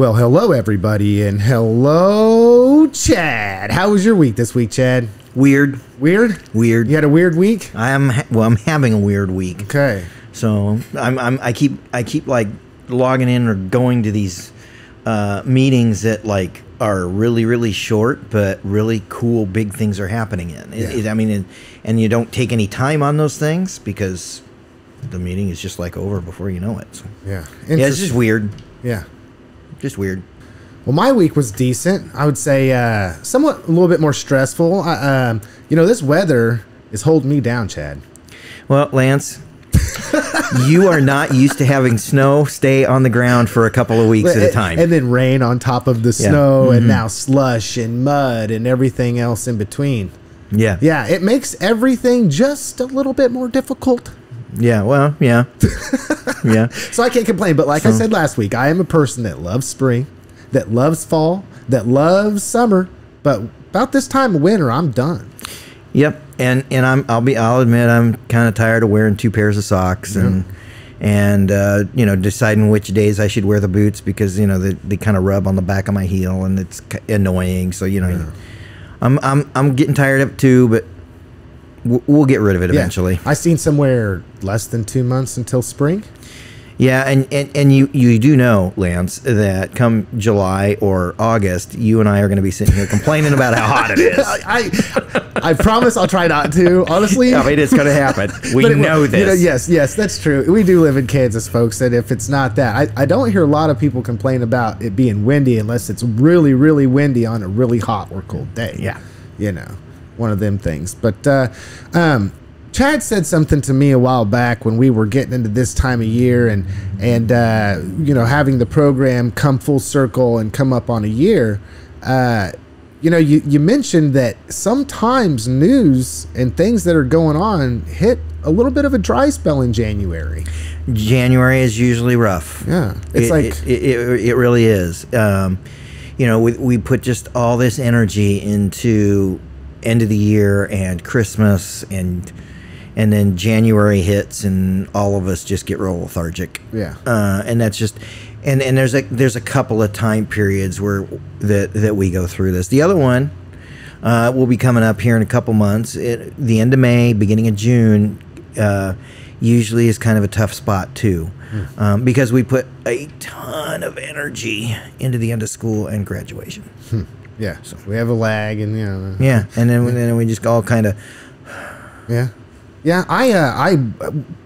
Well, hello everybody, and hello Chad. How was your week this week, Chad? Weird. Weird? Weird. You had a weird week? I'm having a weird week. Okay. So I keep like logging in or going to these meetings that like are really short, but really cool big things are happening in. Yeah. I mean, and you don't take any time on those things because the meeting is just like over before you know it. So. Yeah. Yeah, it's just weird. Yeah. Just weird. Well, my week was decent. I would say somewhat a little bit more stressful. This weather is holding me down, Chad. Well, Lance, you are not used to having snow stay on the ground for a couple of weeks at a time. And then rain on top of the snow, and now slush and mud and everything else in between. Yeah. Yeah, it makes everything just a little bit more difficult. Yeah, well, yeah. Yeah. So I can't complain, but like I said last week, I am a person that loves spring, that loves fall, that loves summer, but about this time of winter, I'm done. Yep, and I'll admit I'm kind of tired of wearing two pairs of socks and deciding which days I should wear the boots because they kind of rub on the back of my heel and it's annoying. So I'm getting tired of it too, but we'll get rid of it eventually. I seen somewhere less than 2 months until spring. Yeah, and you do know, Lance, that come July or August, you and I are going to be sitting here complaining about how hot it is. I promise I'll try not to, honestly. I mean, it's going to happen. We know this. Yes, that's true. We do live in Kansas, folks, and if it's not that, I don't hear a lot of people complain about it being windy unless it's really, really windy on a really hot or cold day. Yeah. One of them things. But Chad said something to me a while back when we were getting into this time of year and having the program come full circle and come up on a year. You mentioned that sometimes news and things that are going on hit a little bit of a dry spell in January. January is usually rough. Yeah, it really is. We put just all this energy into end of the year and Christmas and then January hits and all of us just get real lethargic. Yeah. And that's just and there's a couple of time periods where that we go through this. The other one will be coming up here in a couple months. The end of May, beginning of June, usually is kind of a tough spot too. Because we put a ton of energy into the end of school and graduation. Yeah, so we have a lag, and yeah, and then we just all kind of yeah. I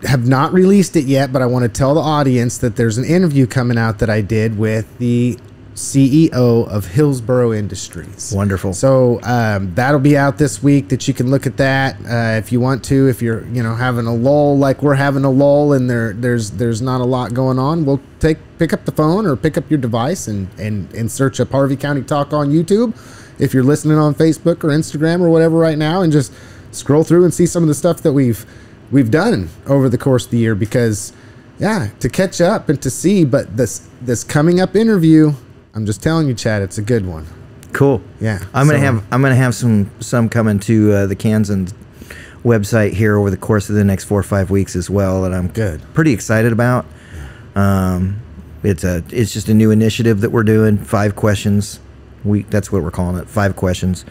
have not released it yet, but I want to tell the audience that there's an interview coming out that I did with the CEO of Hillsboro Industries. Wonderful. So that'll be out this week. That you can look at that if you want to. If you're having a lull like we're having a lull, and there's not a lot going on, we'll pick up the phone or pick up your device and search up Harvey County Talk on YouTube. If you're listening on Facebook or Instagram or whatever right now, and just scroll through and see some of the stuff that we've done over the course of the year, because to catch up and to see. But this coming up interview, I'm just telling you, Chad, it's a good one. Cool. Yeah. I'm gonna have some coming to the Kansas website here over the course of the next 4 or 5 weeks as well, that I'm pretty excited about. It's just a new initiative that we're doing. 5 questions. That's what we're calling it. 5 questions.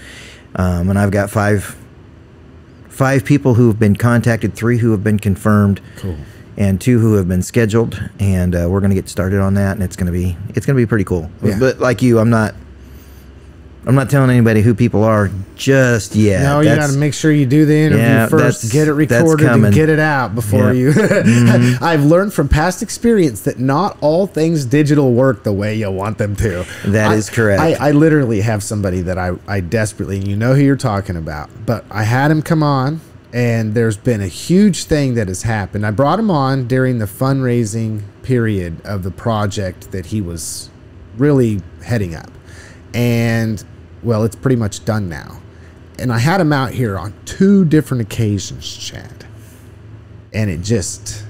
And I've got five people who have been contacted, 3 who have been confirmed. Cool. And 2 who have been scheduled, and we're going to get started on that, and it's going to be pretty cool. Yeah. But like you, I'm not telling anybody who people are just yet. No, you got to make sure you do the interview first, get it recorded, and get it out before you. I've learned from past experience that not all things digital work the way you want them to. That is correct. I literally have somebody that I desperately, and you know who you're talking about, but I had him come on. And there's been a huge thing that has happened. I brought him on during the fundraising period of the project that he was really heading up. And, well, it's pretty much done now. And I had him out here on 2 different occasions, Chad. And it just...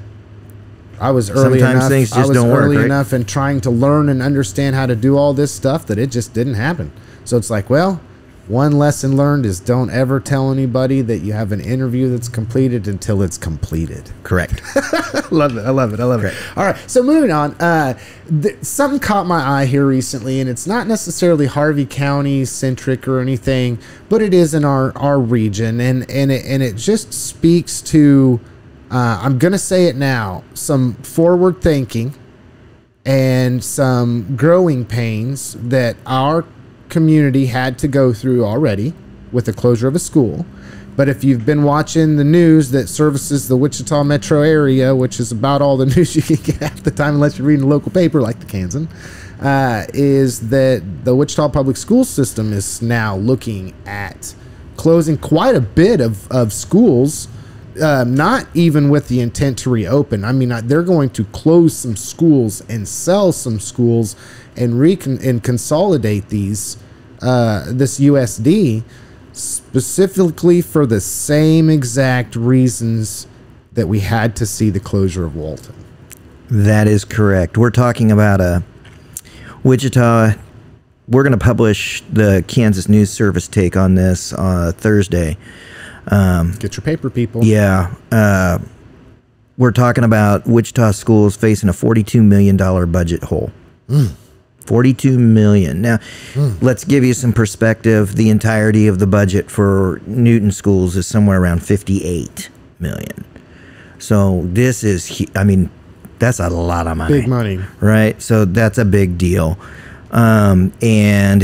I was early enough. Things just don't work, right? enough and trying to learn and understand how to do all this stuff that it just didn't happen. So it's like, well, One lesson learned is don't ever tell anybody that you have an interview that's completed until it's completed. Correct. Love it. I love it. I love it. All right. So moving on, something caught my eye here recently, and it's not necessarily Harvey County centric or anything, but it is in our region, and it just speaks to, I'm going to say it now, some forward thinking and some growing pains that our community had to go through already with the closure of a school. But if you've been watching the news that services the Wichita metro area, which is about all the news you can get at the time unless you're reading a local paper like the Kansan, is that the Wichita public school system is now looking at closing quite a bit of schools, not even with the intent to reopen. I mean, they're going to close some schools and sell some schools and consolidate these this USD specifically for the same exact reasons that we had to see the closure of Walton. That is correct. We're talking about Wichita. We're going to publish the Kansas News Service take on this Thursday. Get your paper, people. Yeah. We're talking about Wichita schools facing a $42 million budget hole. $42 million. Now, let's give you some perspective. The entirety of the budget for Newton schools is somewhere around $58 million. So this is, I mean, that's a lot of money. Big money. Right? So that's a big deal. And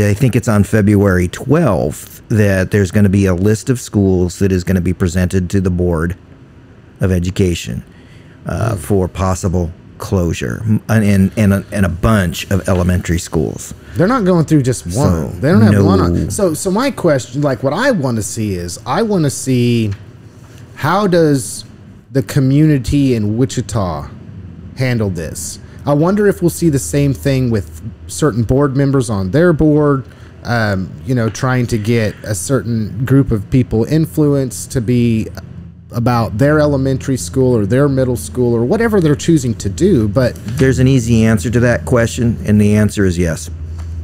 I think it's on February 12th that there's going to be a list of schools that is going to be presented to the Board of Education for possible closure, and a bunch of elementary schools. They're not going through just one. So, they don't have one on. So my question, like what I want to see is, I want to see how does the community in Wichita handle this. I wonder if we'll see the same thing with certain board members on their board, trying to get a certain group of people influenced to be about their elementary school or their middle school or whatever they're choosing to do. But there's an easy answer to that question, and the answer is yes.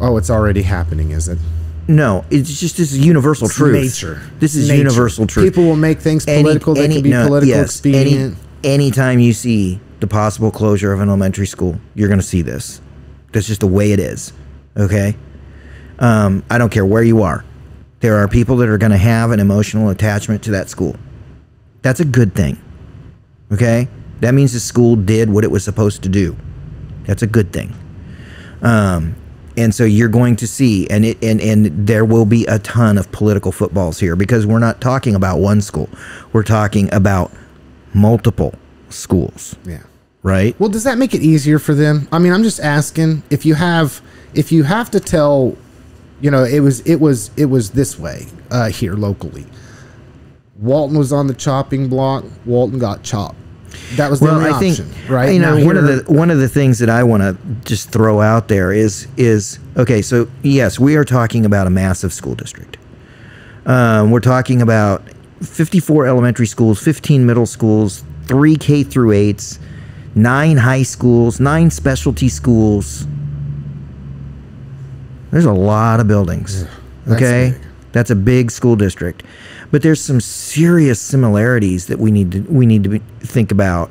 Oh, it's already happening, is it? No, it's just this is universal truth. Nature. This is universal truth. People will make things political. They can be political expedient. Anytime you see the possible closure of an elementary school, you're going to see this. That's just the way it is. Okay? I don't care where you are. There are people that are going to have an emotional attachment to that school. That's a good thing. Okay? That means the school did what it was supposed to do. That's a good thing. And so you're going to see, and there will be a ton of political footballs here, because we're not talking about one school. We're talking about multiple schools. Yeah. Right? Well, does that make it easier for them? I mean, I'm just asking, if you have to tell, it was this way here locally. Walton was on the chopping block. Walton got chopped. That was the only option, right? One of the things that I want to just throw out there is okay. So yes, we are talking about a massive school district. We're talking about 54 elementary schools, 15 middle schools, 3 K through 8s, 9 high schools, 9 specialty schools. There's a lot of buildings. Okay, that's a big school district. But there's some serious similarities that we need to think about.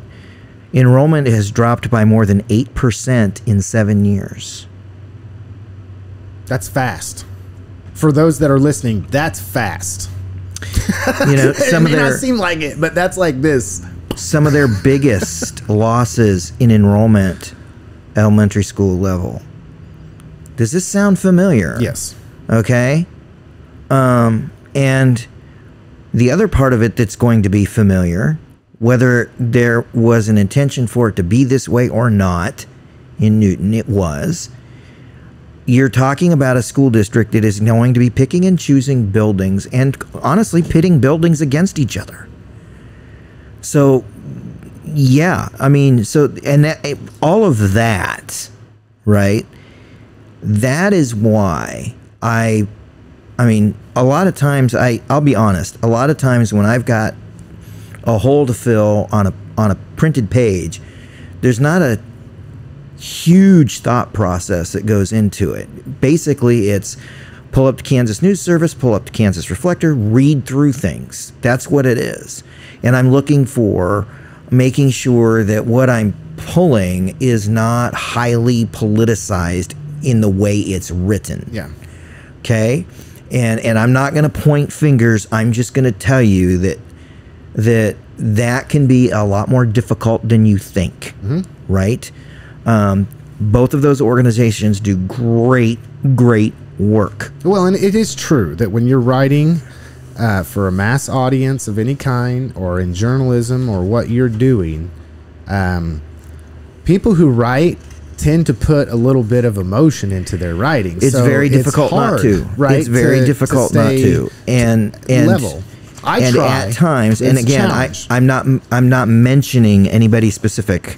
Enrollment has dropped by more than 8% in 7 years. That's fast. For those that are listening, that's fast. It may not seem like it, but that's like this. Some of their biggest losses in enrollment, elementary school level. Does this sound familiar? Yes. Okay. And the other part of it that's going to be familiar, whether there was an intention for it to be this way or not, in Newton it was. You're talking about a school district that is going to be picking and choosing buildings and honestly pitting buildings against each other. So, yeah, I mean, all of that, right? That is why I mean, a lot of times, I'll be honest, a lot of times when I've got a hole to fill on a printed page, there's not a huge thought process that goes into it. Basically, it's Pull up the Kansas News Service, pull up the Kansas Reflector, read through things. That's what it is. And I'm looking for making sure that what I'm pulling is not highly politicized in the way it's written. Yeah. Okay? And I'm not going to point fingers. I'm just going to tell you that can be a lot more difficult than you think. Mm-hmm. Right? Both of those organizations do great work. Well, and it is true that when you're writing for a mass audience of any kind, or in journalism, or what you're doing, people who write tend to put a little bit of emotion into their writing. It's very difficult not to. Right? It's very difficult not to. And level. I try at times. And again, I'm not mentioning anybody specific,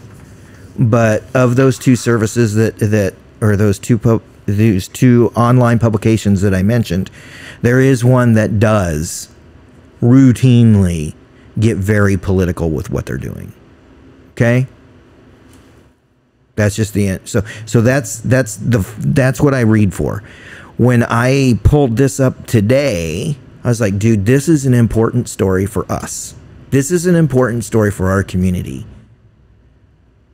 but of those two services those two online publications that I mentioned, there is one that does routinely get very political with what they're doing. Okay? That's just the end. So that's what I read for. When I pulled this up today, I was like, dude, this is an important story for us. This is an important story for our community.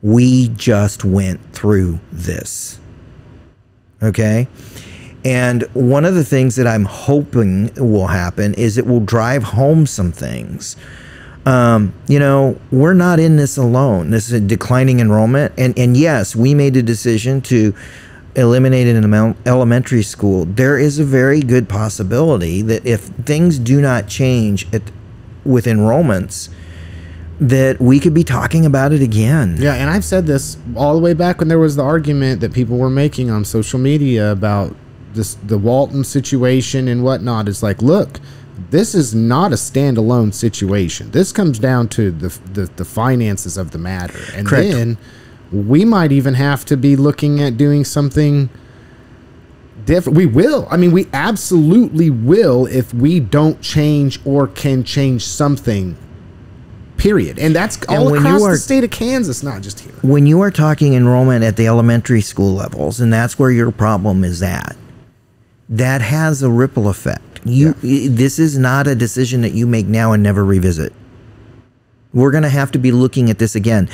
We just went through this. Okay? And one of the things that I'm hoping will happen is it will drive home some things. We're not in this alone. This is a declining enrollment. And yes, we made a decision to eliminate it in elementary school. There is a very good possibility that if things do not change with enrollments, that we could be talking about it again. Yeah, and I've said this all the way back when there was the argument that people were making on social media about the Walton situation and whatnot. It's like, look, this is not a standalone situation. This comes down to the finances of the matter. And Correct. Then we might even have to be looking at doing something different. We will. I mean, we absolutely will if we don't change or can change something, period. And that's all across the state of Kansas, not just here. When you are talking enrollment at the elementary school levels, and that's where your problem is at, that has a ripple effect. This is not a decision that you make now and never revisit. We're going to have to be looking at this again.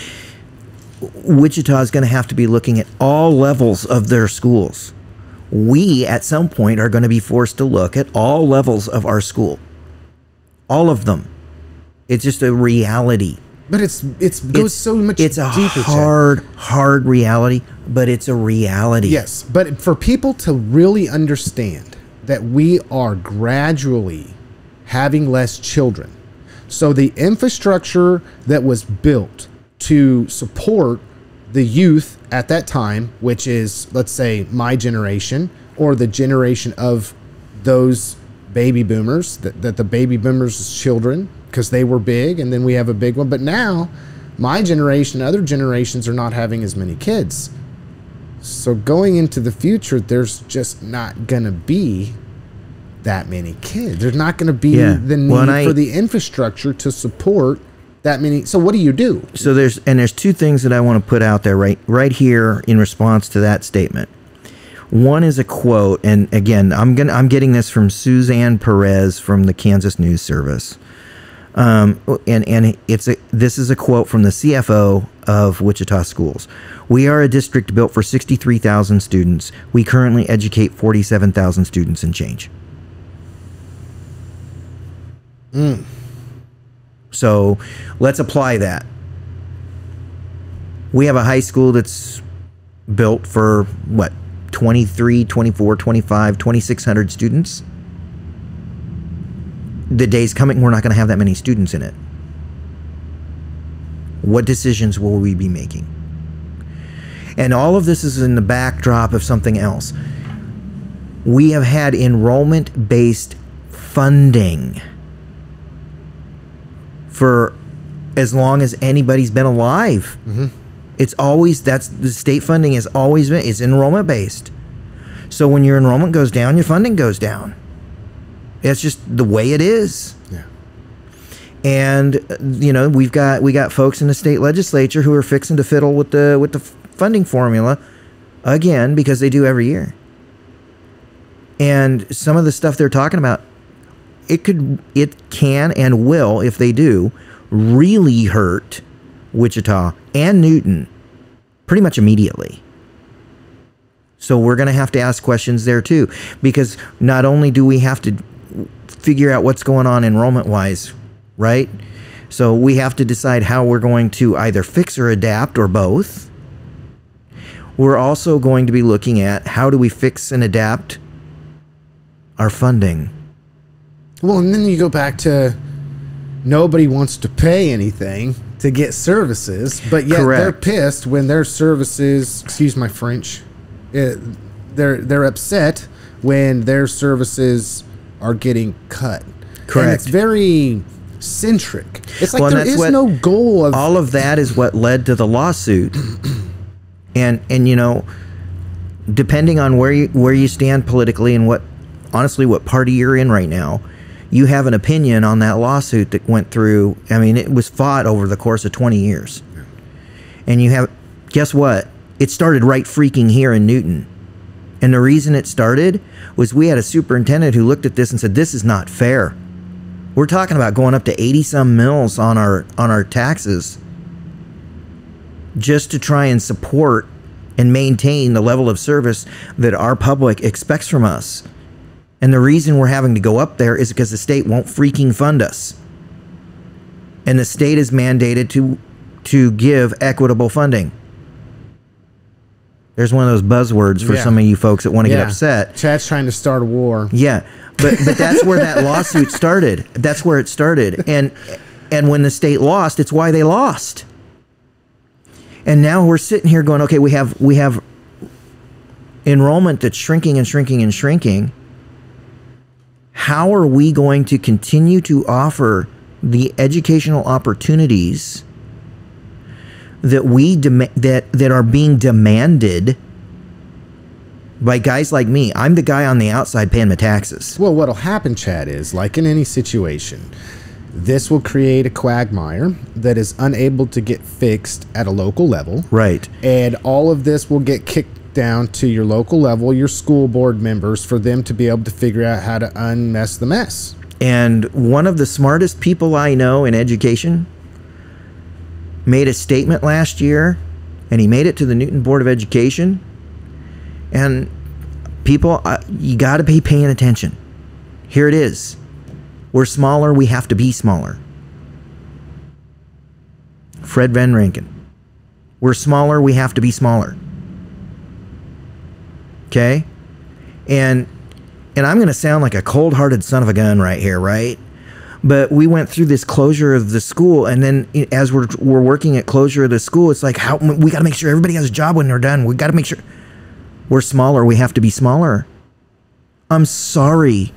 Wichita is going to have to be looking at all levels of their schools. We, at some point, are going to be forced to look at all levels of our school. All of them. It's just a reality. But it goes so much deeper. It's a hard reality, but it's a reality. Yes, but for people to really understand that we are gradually having less children. So the infrastructure that was built to support the youth at that time, which is, let's say, my generation or the generation of those baby boomers, that the baby boomers' children, because they were big, and then we have a big one. But now my generation, other generations are not having as many kids. So going into the future, there's just not going to be that many kids. There's not going to be the need for the infrastructure to support that many. So what do you do? So there's two things that I want to put out there right here in response to that statement. One is a quote, and again, I'm getting this from Suzanne Perez from the Kansas News Service. And this is a quote from the CFO of Wichita Schools. We are a district built for 63,000 students. We currently educate 47,000 students and change. So let's apply that. We have a high school that's built for what, 23, 24, 25, 2,600 students. The day's coming, we're not going to have that many students in it. What decisions will we be making? And all of this is in the backdrop of something else. We have had enrollment-based funding for as long as anybody's been alive. Mm-hmm. It's always, the state funding has always been, it's enrollment-based. So when your enrollment goes down, your funding goes down. It's just the way it is. Yeah. And we got folks in the state legislature who are fixing to fiddle with the funding formula again, because they do every year. And some of the stuff they're talking about, it can and will, if they do, really hurt Wichita and Newton pretty much immediately. So we're going to have to ask questions there too, because not only do we have to figure out what's going on enrollment-wise, right? So we have to decide how we're going to either fix or adapt or both. We're also going to be looking at how do we fix and adapt our funding. Well, and then you go back to nobody wants to pay anything to get services, but yet they're pissed when their services, excuse my French, they're upset when their services are getting cut. Correct. And it's very centric. It's like there is no goal of... All of that is what led to the lawsuit. And you know, depending on where you stand politically and what party you're in right now, you have an opinion on that lawsuit that went through. I mean, it was fought over the course of 20 years. And you have, guess what? It started right freaking here in Newton. And the reason it started was we had a superintendent who looked at this and said, this is not fair. We're talking about going up to 80 some mils on our taxes just to try and support and maintain the level of service that our public expects from us. And the reason we're having to go up there is because the state won't freaking fund us. And the state is mandated to give equitable funding. There's one of those buzzwords for some of you folks that want to get upset. Chad's trying to start a war. Yeah, but that's where that lawsuit started. That's where it started. And when the state lost, it's why they lost. And now we're sitting here going, okay, we have enrollment that's shrinking and shrinking and shrinking. How are we going to continue to offer the educational opportunities that that are being demanded by guys like me? I'm the guy on the outside paying my taxes. Well, what'll happen, Chad, is like in any situation, this will create a quagmire that is unable to get fixed at a local level. Right. And all of this will get kicked down to your local level, your school board members, for them to be able to figure out how to unmess the mess. And one of the smartest people I know in education made a statement last year, and he made it to the Newton Board of Education. And people, you got to be paying attention. Here it is. We're smaller, we have to be smaller. Fred Van Rankin. We're smaller, we have to be smaller. Okay? And I'm going to sound like a cold-hearted son of a gun right here, right? But we went through this closure of the school, and then as we're working at closure of the school, it's like, how we got to make sure everybody has a job when they're done. We got to make sure we're smaller. We have to be smaller. I'm sorry.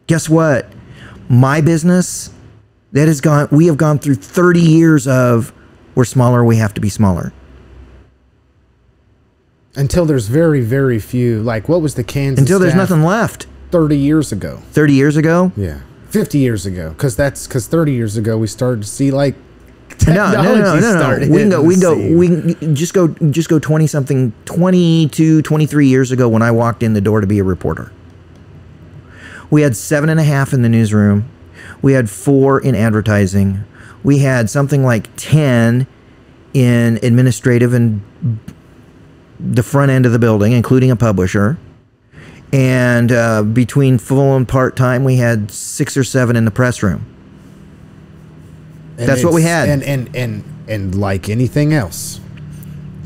Guess what? My business, we have gone through 30 years of we're smaller. We have to be smaller. Until there's very, very few. Like, what was the Kansas Until there's nothing left. 30 years ago. 30 years ago? Yeah. 50 years ago. Because 30 years ago we started to see, like, technology started. We can just go 20-something, 22, 23 years ago when I walked in the door to be a reporter. We had 7.5 in the newsroom. We had 4 in advertising. We had something like 10 in administrative and the front end of the building, including a publisher. And between full and part-time, we had 6 or 7 in the press room. That's what we had. And like anything else,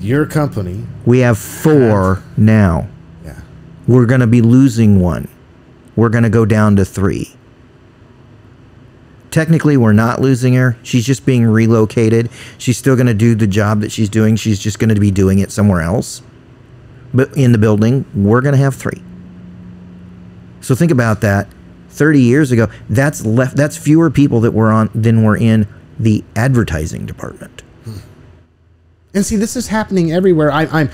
your company... We have 4 now. Yeah. We're going to be losing 1. We're going to go down to 3. Technically, we're not losing her. She's just being relocated. She's still going to do the job that she's doing. She's just going to be doing it somewhere else. But in the building, we're going to have 3. So think about that. 30 years ago, that's fewer people than were in the advertising department. And see, this is happening everywhere. I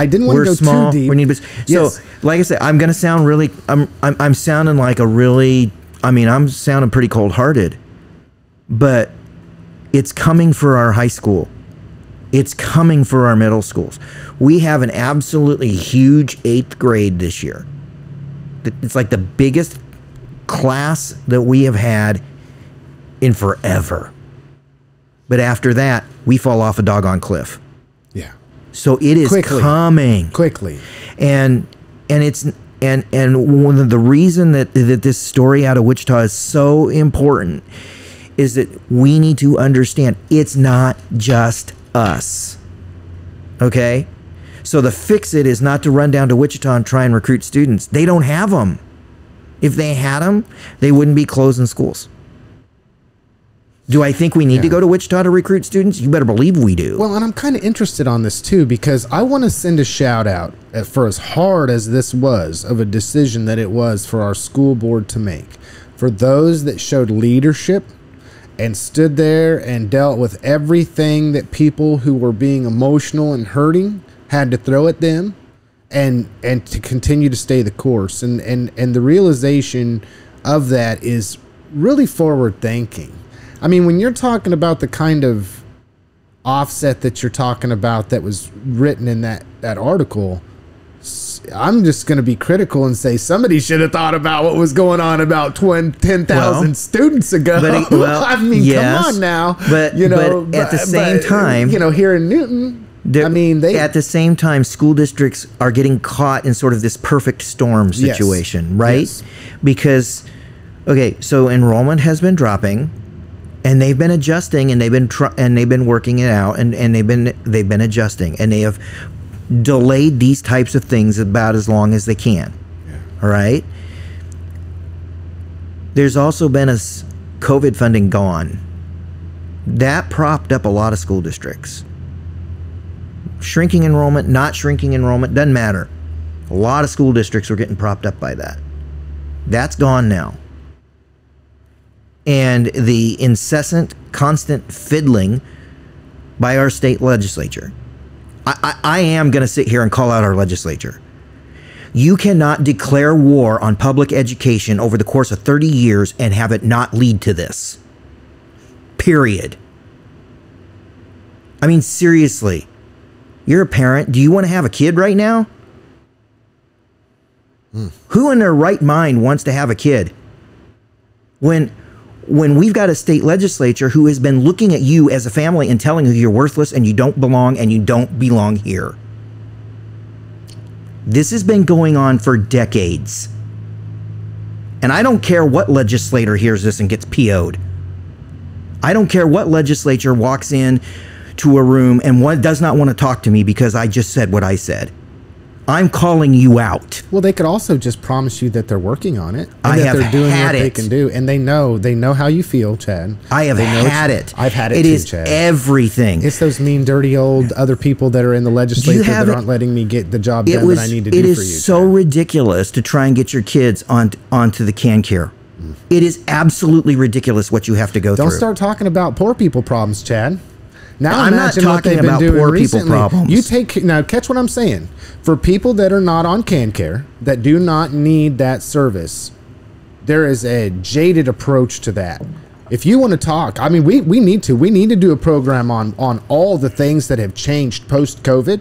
didn't want to go small, too deep. We're small. Yes. So, like I said, I'm going to sound really. I'm sounding like a really. I mean, I'm sounding pretty cold-hearted, but it's coming for our high school. It's coming for our middle schools. We have an absolutely huge 8th grade this year. It's like the biggest class that we have had in forever. But after that, we fall off a doggone cliff. Yeah. So it is coming quickly. And one of the reason that this story out of Wichita is so important is that we need to understand it's not just us. Okay? So the fix it is not to run down to Wichita and try and recruit students. They don't have them. If they had them, they wouldn't be closing schools. Do I think we need to go to Wichita to recruit students? You better believe we do. Well, and I'm kind of interested on this too, because I want to send a shout out for as hard as this was of a decision that it was for our school board to make. For those that showed leadership and stood there and dealt with everything that people who were being emotional and hurting had to throw at them, and to continue to stay the course. And the realization of that is really forward thinking. I mean, when you're talking about the kind of offset that you're talking about that was written in that article, I'm just going to be critical and say somebody should have thought about what was going on about 10,000 students ago. But I mean, come on now. But, you know, but at the same time, you know, here in Newton, I mean, at the same time, school districts are getting caught in sort of this perfect storm situation, right? Yes. Because, okay, so enrollment has been dropping. And they've been adjusting, and they've been working it out, and they've been adjusting, and they have delayed these types of things about as long as they can. Yeah. All right. There's also been a COVID funding gone. That propped up a lot of school districts. Shrinking enrollment, not shrinking enrollment, doesn't matter. A lot of school districts were getting propped up by that. That's gone now. And the incessant, constant fiddling by our state legislature. I am going to sit here and call out our legislature. You cannot declare war on public education over the course of 30 years and have it not lead to this. Period. I mean, seriously. You're a parent. Do you want to have a kid right now? Who in their right mind wants to have a kid? When we've got a state legislature who has been looking at you as a family and telling you you're worthless and you don't belong and you don't belong here. This has been going on for decades. And I don't care what legislator hears this and gets PO'd. I don't care what legislature walks in to a room and does not want to talk to me because I just said what I said. I'm calling you out. Well, they could also just promise you that they're working on it. And I that have they're doing had what they it. can do. And they know how you feel, Chad. I have had it. I've had it It too, is Chad. everything. It's those mean, dirty old other people that are in the legislature that aren't letting me get the job done that I need to do for you. It is so Chad. ridiculous to try and get your kids onto the can care. It is absolutely ridiculous what you have to go through. Don't start talking about poor people problems, Chad. Now I'm not imagine what talking they've been about doing poor people recently. problems. Now catch what I'm saying. For people that are not on can care, that do not need that service, there is a jaded approach to that. If you want to talk, I mean, we need to do a program on all the things that have changed post-COVID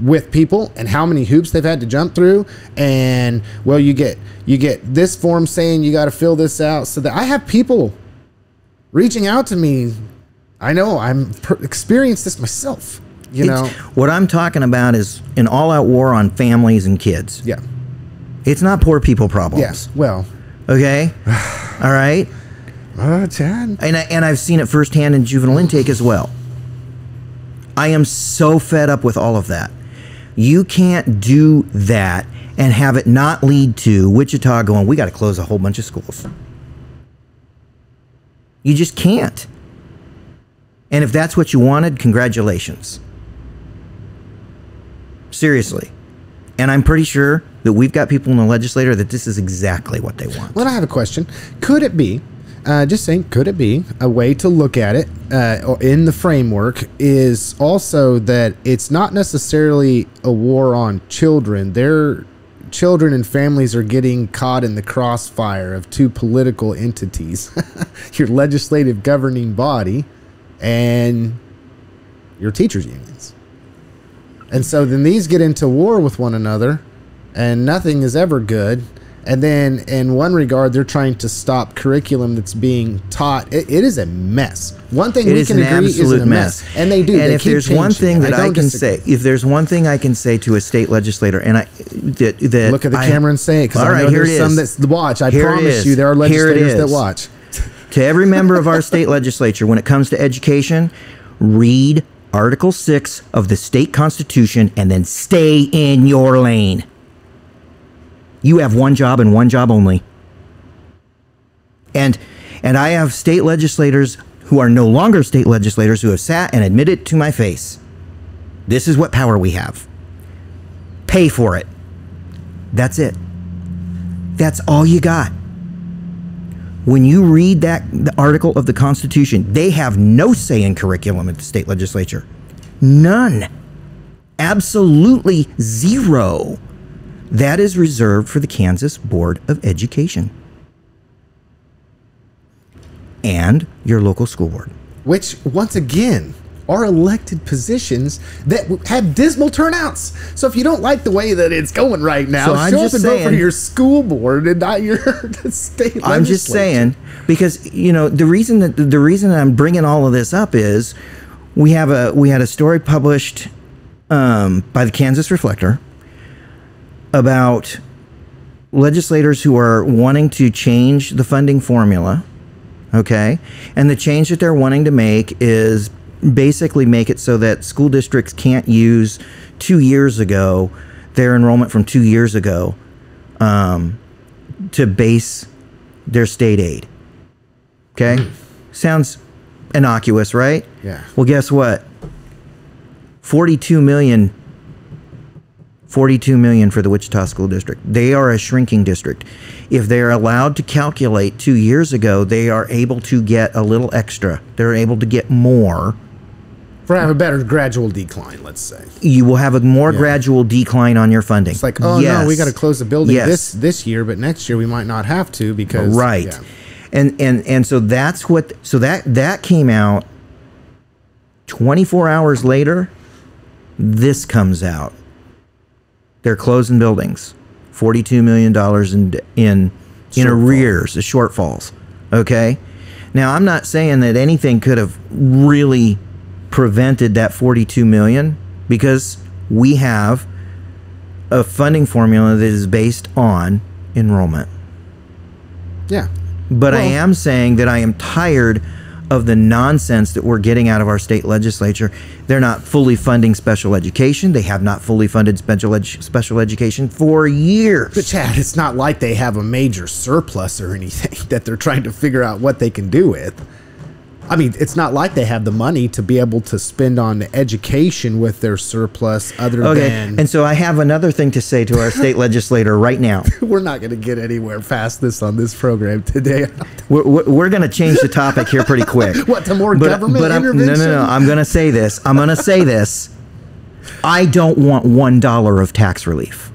with people and how many hoops they've had to jump through. And well, you get this form saying you got to fill this out, so that I have people reaching out to me. I know I'm experienced this myself. You know what I'm talking about is an all-out war on families and kids. Yeah, it's not poor people problems. Yes, well, okay, all right. Chad, and I've seen it firsthand in juvenile intake as well. I am so fed up with all of that. You can't do that and have it not lead to Wichita going, we got to close a whole bunch of schools. You just can't. And if that's what you wanted, congratulations. Seriously. And I'm pretty sure that we've got people in the legislature that this is exactly what they want. Well, I have a question. Could it be, just saying, could it be a way to look at it in the framework is also that it's not necessarily a war on children. Their children and families are getting caught in the crossfire of two political entities, your legislative governing body and your teachers' unions. And so then these get into war with one another and nothing is ever good. And then in one regard, they're trying to stop curriculum that's being taught. It is a mess. One thing we can agree is a mess. And they do. And if there's one thing that I can say, if there's one thing I can say to a state legislator, and that look at the camera and say it, because I know there's some that watch. I promise you, there are legislators that watch. To every member of our state legislature, when it comes to education, read Article 6 of the state constitution and then stay in your lane. You have one job and one job only. And I have state legislators who are no longer state legislators who have sat and admitted to my face, this is what power we have. Pay for it. That's it. That's all you got. When you read the article of the Constitution, they have no say in curriculum at the state legislature. None. Absolutely zero. That is reserved for the Kansas Board of Education and your local school board. Which, once again, are elected positions that have dismal turnouts. So if you don't like the way that it's going right now, show up and vote for your school board and not your state legislature. I'm just saying, because the reason that I'm bringing all of this up is we had a story published by the Kansas Reflector about legislators who are wanting to change the funding formula, okay? And the change that they're wanting to make is basically make it so that school districts can't use 2 years ago, their enrollment from 2 years ago, to base their state aid. Okay? Sounds innocuous, right? Yeah. Well, guess what? 42 million for the Wichita School District. They are a shrinking district. If they're allowed to calculate 2 years ago, they are able to get a little extra. They're able to get more. For have a better gradual decline, let's say. You will have a more gradual decline on your funding. It's like, oh no, we got to close the building this year, but next year we might not have to because right. Yeah. And so that's what that came out 24 hours later. This comes out. They're closing buildings. $42 million in arrears, the shortfalls. Okay? Now, I'm not saying that anything could have really prevented that $42 million, because we have a funding formula that is based on enrollment. Yeah. But I am saying that I am tired of the nonsense that we're getting out of our state legislature. They're not fully funding special education. They have not fully funded special education for years. But Chad, it's not like they have a major surplus or anything that they're trying to figure out what they can do with. I mean, it's not like they have the money to be able to spend on education with their surplus other than... And so I have another thing to say to our state legislator right now. We're not going to get anywhere past this on this program today. We're going to change the topic here pretty quick. What, to more government intervention? No. I'm going to say this. I don't want $1 of tax relief.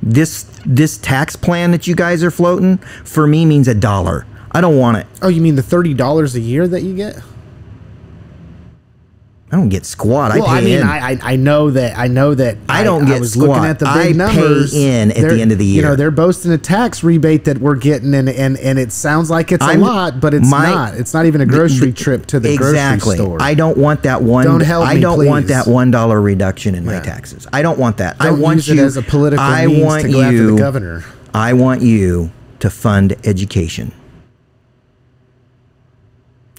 This tax plan that you guys are floating, for me, means $1. I don't want it. Oh, you mean the $30 a year that you get? I don't get squat. Well, I pay in. I know that. I don't get was squat. Looking at the big numbers. Pay in at the end of the year. You know, they're boasting a tax rebate that we're getting, and it sounds like it's a lot, but it's not. It's not even a grocery trip to the grocery store. I don't want that one. Don't help me, I don't please. Want that $1 reduction in my taxes. I don't want that. Don't I want use it as a political means to go after the governor. I want you to fund education.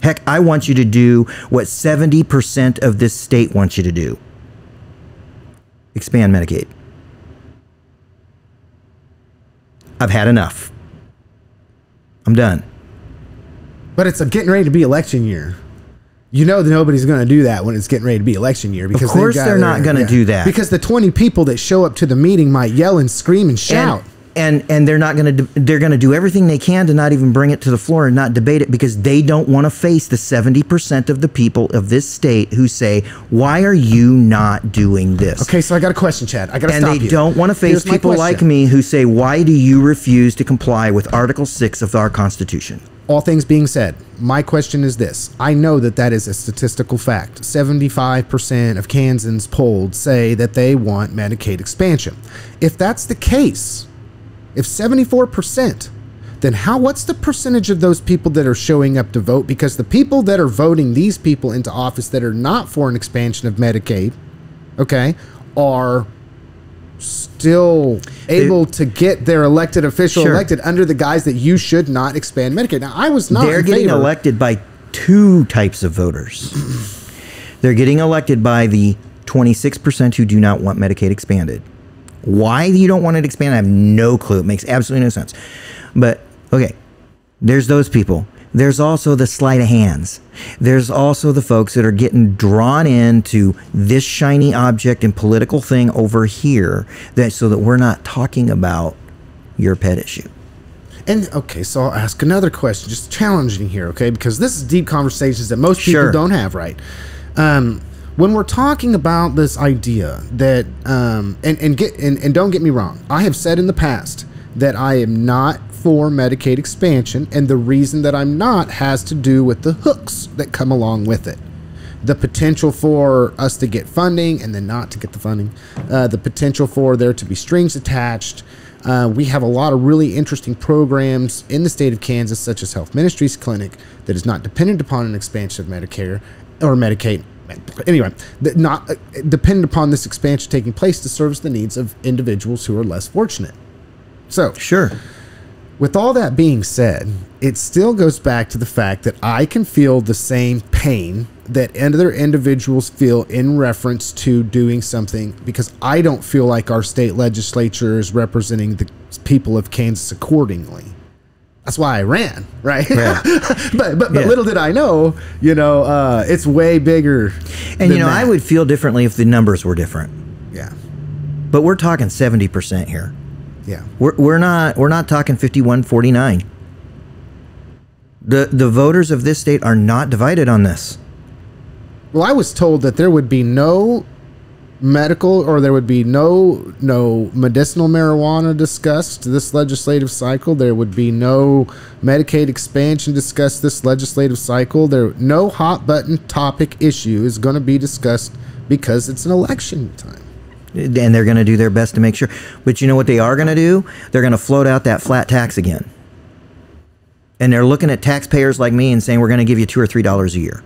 Heck, I want you to do what 70% of this state wants you to do. Expand Medicaid. I've had enough. I'm done. But it's getting ready to be election year. You know that nobody's going to do that when it's getting ready to be election year. Because of course they're not going to do that. Because the 20 people that show up to the meeting might yell and scream and shout. And they're not going to. They're going to do everything they can to not even bring it to the floor and not debate it, because they don't want to face the 70% of the people of this state who say, "Why are you not doing this?" Okay, so I got a question, Chad. I got to stop you. And they don't want to face people like me who say, "Why do you refuse to comply with Article 6 of our Constitution?" All things being said, my question is this. I know that is a statistical fact. 75% of Kansans polled say that they want Medicaid expansion. If that's the case, If 74%, then what's the percentage of those people that are showing up to vote? Because the people that are voting these people into office that are not for an expansion of Medicaid, okay, are still able to get their elected official elected under the guise that you should not expand Medicaid. Now, I was not. They're getting elected by two types of voters. They're getting elected by the 26% who do not want Medicaid expanded. Why you don't want it expanded, I have no clue. It makes absolutely no sense. But, okay, there's those people. There's also the sleight of hands. There's also the folks that are getting drawn into this shiny object and political thing over here so that we're not talking about your pet issue. And, okay, so I'll ask another question, just challenging here, okay? Because this is deep conversations that most people don't have, right? When we're talking about this idea that, and don't get me wrong, I have said in the past that I am not for Medicaid expansion, and the reason that I'm not has to do with the hooks that come along with it. The potential for us to get funding and then not to get the funding, the potential for there to be strings attached. We have a lot of really interesting programs in the state of Kansas, such as Health Ministries Clinic, that is not dependent upon an expansion of Medicare or Medicaid. Anyway, not dependent upon this expansion taking place to service the needs of individuals who are less fortunate. So, with all that being said, it still goes back to the fact that I can feel the same pain that other individuals feel in reference to doing something, because I don't feel like our state legislature is representing the people of Kansas accordingly. That's why I ran, right? Yeah. but little did I know, it's way bigger. And I would feel differently if the numbers were different. Yeah. But we're talking 70% here. Yeah. We're not talking 51-49. The voters of this state are not divided on this. Well, I was told that there would be no medical, or there would be no medicinal marijuana discussed this legislative cycle. There would be no Medicaid expansion discussed this legislative cycle. No hot button topic issue is going to be discussed because it's an election time. And they're going to do their best to make sure. But you know what they are going to do? They're going to float out that flat tax again. And they're looking at taxpayers like me and saying, we're going to give you $2 or $3 a year.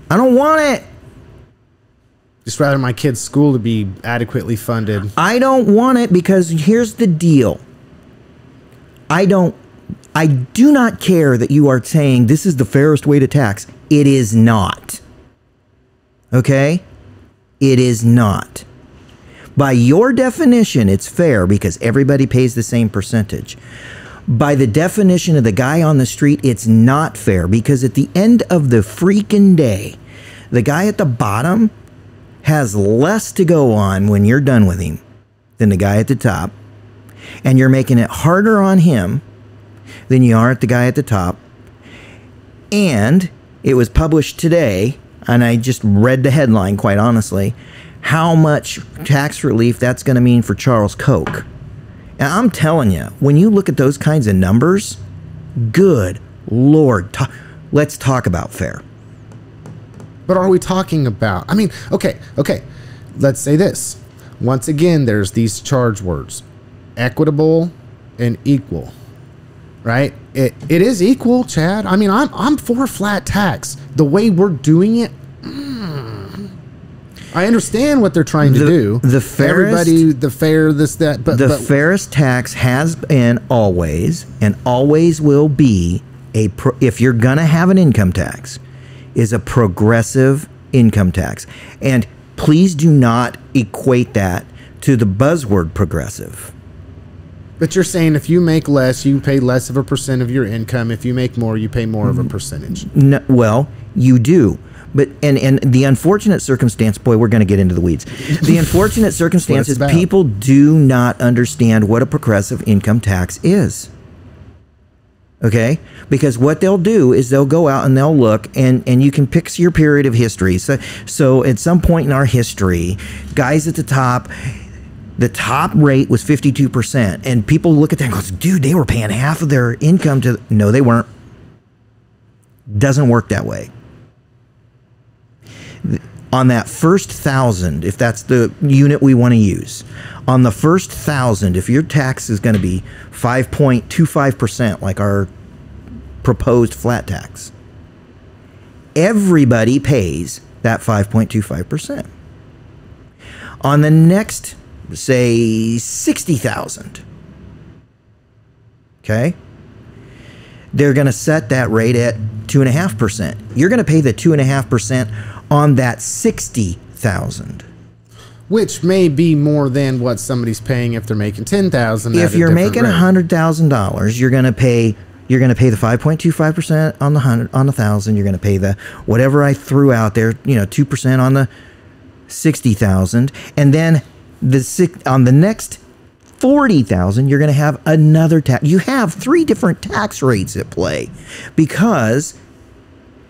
I don't want it. Just rather my kid's school to be adequately funded. I don't want it, because here's the deal. I do not care that you are saying this is the fairest way to tax. It is not. Okay? It is not. By your definition, it's fair because everybody pays the same percentage. By the definition of the guy on the street, it's not fair, because at the end of the freaking day, the guy at the bottom has less to go on when you're done with him than the guy at the top. And you're making it harder on him than you are at the guy at the top. And it was published today, and I just read the headline, quite honestly, how much tax relief that's going to mean for Charles Koch. And I'm telling you, when you look at those kinds of numbers, good Lord, let's talk about fair. But are we talking about, okay, let's say this. Once again, there's these charge words, equitable and equal, right? It is equal, Chad. I'm for flat tax. The way we're doing it, I understand what they're trying to do. The fairest, everybody, the fair, this, that, but the fairest tax has been always, and always will be, if you're gonna have an income tax, is a progressive income tax. And please do not equate that to the buzzword progressive. But you're saying if you make less, you pay less of a percent of your income. If you make more, you pay more of a percentage. No, well, you do. But and the unfortunate circumstance, boy, we're going to get into the weeds. The unfortunate circumstance is people do not understand what a progressive income tax is. Okay? Because what they'll do is they'll go out and they'll look, and you can pick your period of history. So at some point in our history, guys at the top rate was 52%. And people look at that and go, dude, they were paying half of their income to... No, they weren't. Doesn't work that way. on that first 1,000, if that's the unit we want to use, on the first 1,000, if your tax is going to be 5.25%, like our proposed flat tax, everybody pays that 5.25%. On the next, say, 60,000, okay, they're going to set that rate at 2.5%. You're going to pay the 2.5% on that 60,000. Which may be more than what somebody's paying if they're making 10,000. If you're making $100,000, you're going to pay the 5.25% on the 1,000. You're going to pay the whatever I threw out there, 2% on the 60,000, and then on the next 40,000, you're going to have another tax. You have 3 different tax rates at play because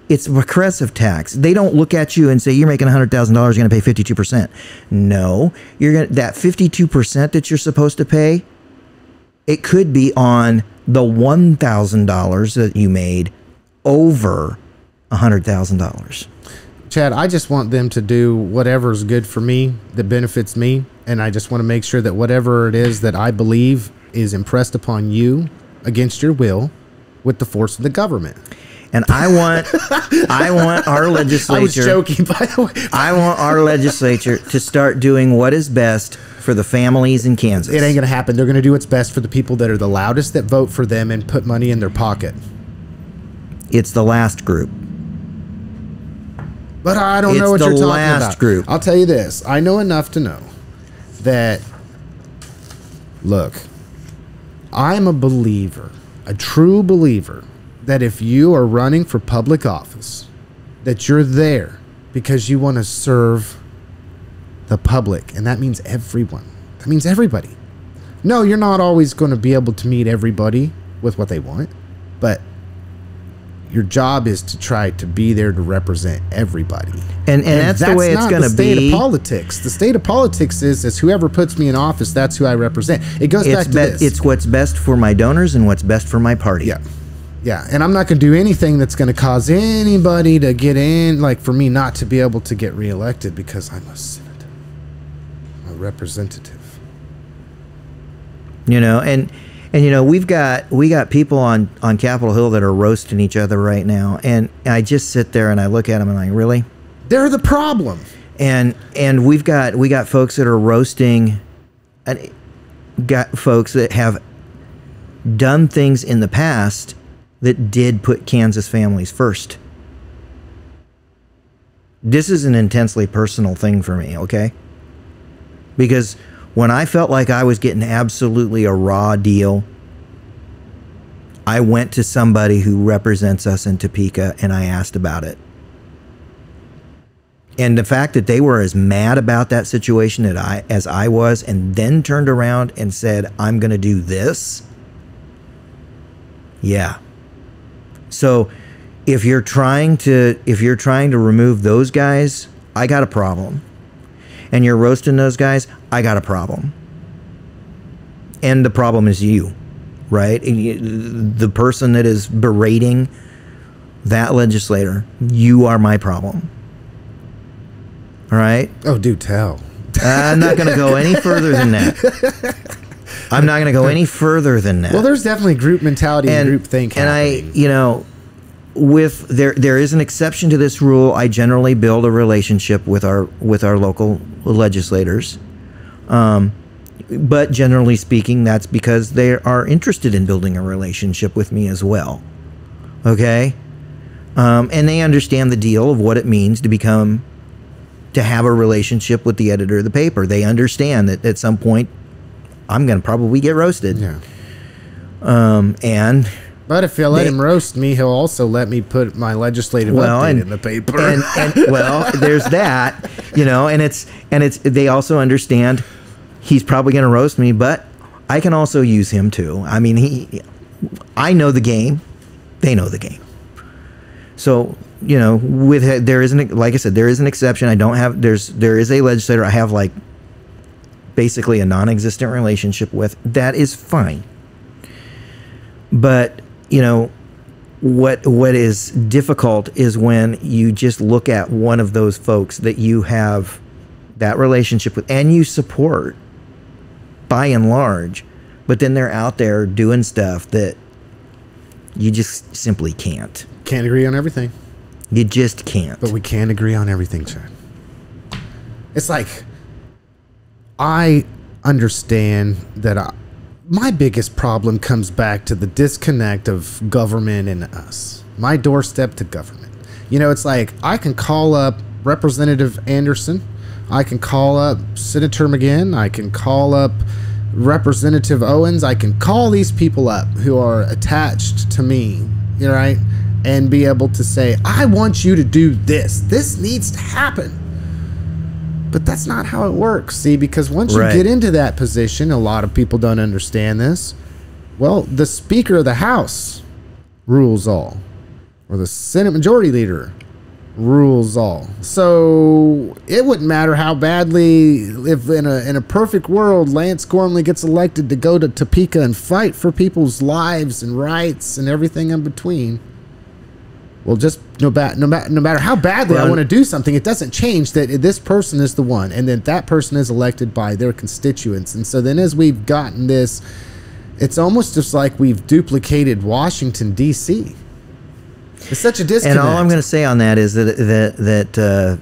it's regressive tax. They don't look at you and say you're making $100,000, you're going to pay 52%. No, that 52% that you're supposed to pay, it could be on the $1,000 that you made over $100,000. Chad, I just want them to do whatever's good for me, that benefits me, and I just want to make sure that whatever it is that I believe is impressed upon you against your will with the force of the government. And I want our legislature. I was joking, by the way. I want our legislature to start doing what is best for the families in Kansas. It ain't going to happen. They're going to do what's best for the people that are the loudest, that vote for them and put money in their pocket. It's the last group. But I don't know what you're talking about. It's the last group. I'll tell you this. I know enough to know that, look, I'm a believer, a true believer, that if you are running for public office, that you're there because you want to serve the public. And that means everyone. That means everybody. No, you're not always going to be able to meet everybody with what they want, but your job is to try to be there to represent everybody. And that's the way it's going to be. The state of politics. The state of politics is whoever puts me in office, that's who I represent. It goes back to this. It's what's best for my donors and what's best for my party. Yeah. Yeah, and I'm not going to do anything that's going to cause anybody to get in, like for me not to be able to get reelected because I'm a senator, a representative. And we've got people on Capitol Hill that are roasting each other right now, and I just sit there and I look at them and I'm like, really? They're the problem. And we got folks that are roasting, and got folks that have done things in the past that did put Kansas families first. This is an intensely personal thing for me, okay? Because when I felt like I was getting absolutely a raw deal, I went to somebody who represents us in Topeka and I asked about it. And the fact that they were as mad about that situation as I was, and then turned around and said, I'm going to do this. Yeah. So if you're trying to remove those guys, I got a problem. And you're roasting those guys, I got a problem. And the problem is you, right? The person that is berating that legislator, you are my problem. All right? Oh, do tell. I'm not going to go any further than that. I'm not going to go any further than that. Well, there's definitely group mentality and group think happening. And there is an exception to this rule. I generally build a relationship with our local legislators. But generally speaking, that's because they are interested in building a relationship with me as well. Okay? And they understand the deal of what it means to have a relationship with the editor of the paper. They understand that at some point I'm going to probably get roasted. Yeah. But if you let him roast me, he'll also let me put my legislative update in the paper. Well, there's that, and it's they also understand he's probably going to roast me, but I can also use him too. I mean, I know the game, they know the game. So, there isn't, like I said, there is an exception. There is a legislator I have like basically a non-existent relationship with. That is fine. But, what is difficult is when you just look at one of those folks that you have that relationship with and you support by and large, but then they're out there doing stuff that you just simply can't. Can't agree on everything. You just can't. But we can agree on everything, Chad. It's like, I understand that my biggest problem comes back to the disconnect of government and us. My doorstep to government. You know, it's like, I can call up Representative Anderson. I can call up Senator McGinn. I can call up Representative Owens. I can call these people up who are attached to me, you know, right? And be able to say, I want you to do this. This needs to happen. But that's not how it works, see? Because once you get into that position, a lot of people don't understand this. Well, the Speaker of the House rules all. Or the Senate Majority Leader rules all. So it wouldn't matter how badly, if in a perfect world, Lance Gormley gets elected to go to Topeka and fight for people's lives and rights and everything in between. Well, just no matter how badly I want to do something, it doesn't change that this person is the one, and then that person is elected by their constituents. And so then, as we've gotten this, it's almost just like we've duplicated Washington D.C. It's such a disconnect. And all I'm going to say on that is that